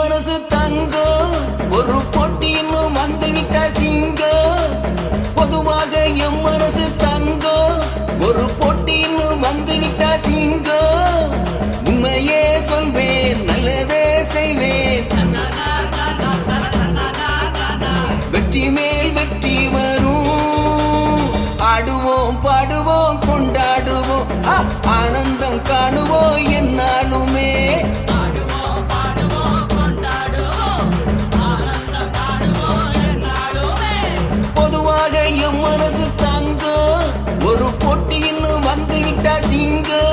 மனசு தங்கோ ஒரு போட்டின்னு வந்துவிட்ட சிங்கோ பொதுவாக எம் மனசு தங்கோ ஒரு போட்டின்னு வந்துவிட்ட சிங்கோ உண்மையே சொல்வேன் நல்லதே செய்வேன் வெற்றி மேல் வெற்றி வரும் ஆடுவோம் பாடுவோம் கொண்டாடுவோம் ஆனந்தம் காணுவோம் என்னாலுமே பொதுவாக எம் மனசு தங்கோ ஒரு போட்டின்னு வந்துவிட்டா சிங்கோ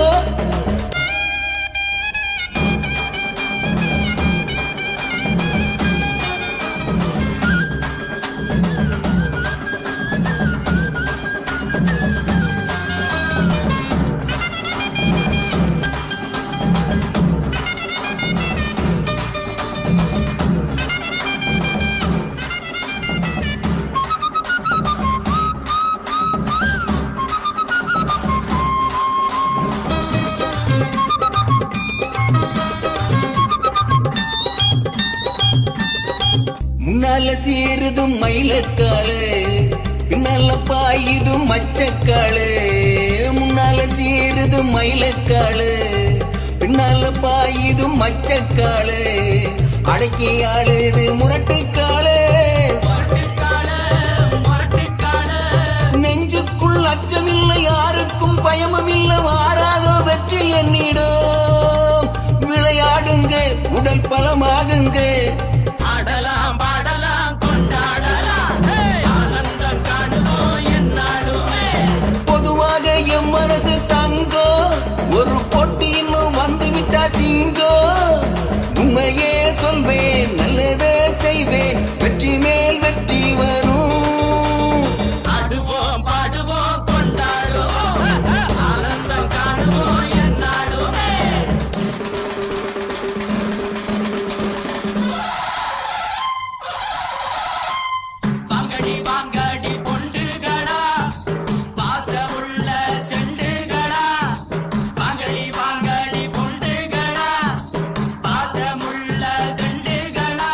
முன்னால சீருதும் மயிலக்காளு பின்னால பாயுதும் மச்சக்காளு முன்னால சீருதும் மயிலக்காளு பின்னால பாயுதும் மச்சக்காளு அடக்கி ஆளுது முரட்டுக்காளு நெஞ்சுக்குள் அச்சமில்லை யாருக்கும் பயமும் இல்லை வாராதோ வெற்றி என்னிடும் விளையாடுங்க உடல் பலமாகுங்க பொதுவாக எம் மனசு தங்கோ ஒரு போட்டின்னு வந்துவிட்டா சிங்கோ உண்மையே சொல்வேன் நல்லதே செய்வேன் வெற்றி மேல் வெற்றி வரும் ஆடுவோம் பாடுவோம் கொண்டாடுவோம் ஆனந்தம் காணுவோம் என்னாலுமே வாங்கடி வாங்கடி பொண்டுகளா பாசமுள்ள செண்டுகளா வாங்கடி வாங்கடி பொண்டுகளா பாசமுள்ள செண்டுகளா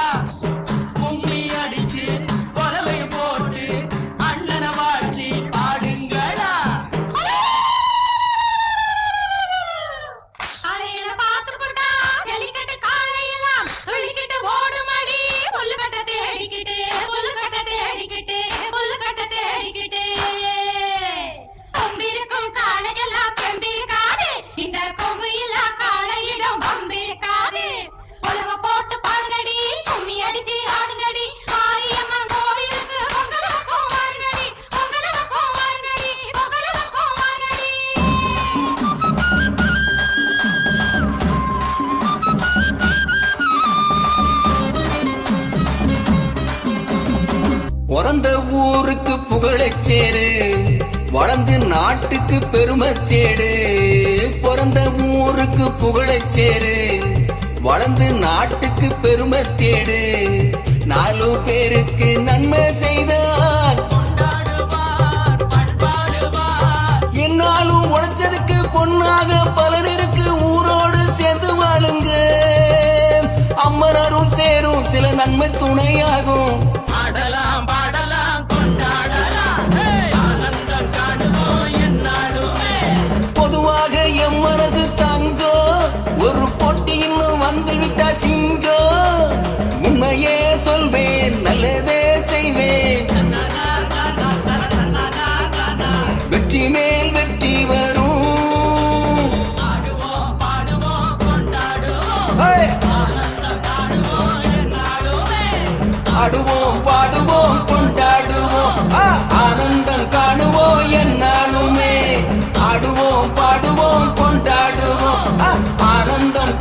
கும்மி அடிச்சு கொலவை போட்டு அண்ணனை வாழ்த்தி பாடுங்களா காலையில பாத்து போட்டா ஜல்லிக்கட்டு காலையெல்லாம் துள்ளிக்கிட்டு ஓடுமடி புல்லுக்கட்ட தேடிக்கிட்டு புல்லுக்கட்ட தேடிக்கிட்டு புல்லுக்கட்ட தேடிக்கிட்டு கொம்பிருக்கும் காளையெல்லாம் பெம்பிருக்காது இந்த கொம்புயில்லா காளையிடம் வம்பிருக்காது உலக போட்டு பாடுங்கடி கும்மி அடிச்சு ஆடுங்கடி மாரியம்மன் கோவிலுக்கு பொங்கலுக்கும் வாருங்கடி பொங்கலுக்கும் வாருங்கடி பொங்கலுக்கும் வாருங்கடி பிறந்த ஊருக்கு புகழச் சேரு வளர்ந்து நாட்டுக்கு பெருமை தேடு பிறந்த ஊருக்கு புகழச் சேரு வளர்ந்து நாட்டுக்கு பெருமை தேடு நாலு பேருக்கு நன்மை செய்தார் என்னாலும் உழைச்சதுக்கு பொன்னாக பலருக்கு ஊரோடு சேர்ந்து வாழுங்க அம்மனரும் சேரும் சில நன்மை துணையாகும் ஆடலாம் பாடலாம் கொண்டாடலாம் ஆனந்தம் காணுவோம் என்னாலுமே பொதுவாக எம் மனசு தங்கோ ஒரு போட்டின்னு வந்துவிட்டா சிங்கோ உண்மையே சொல்வேன் நல்லதே செய்வேன் வெற்றி மேல் வெற்றி வரும் ஆடுவோம் பாடுவோம் கொண்டாடுவோம் ஏய்! ஆனந்தம் காணுவோம் என்னாலுமே ஆடுவோம் பாடுவோம் கொண்டாடுவோம் ஆனந்தம் காணுவோம் என்னாலுமே ஆடுவோம் பாடுவோம் கொண்டாடுவோம் ஆனந்தம்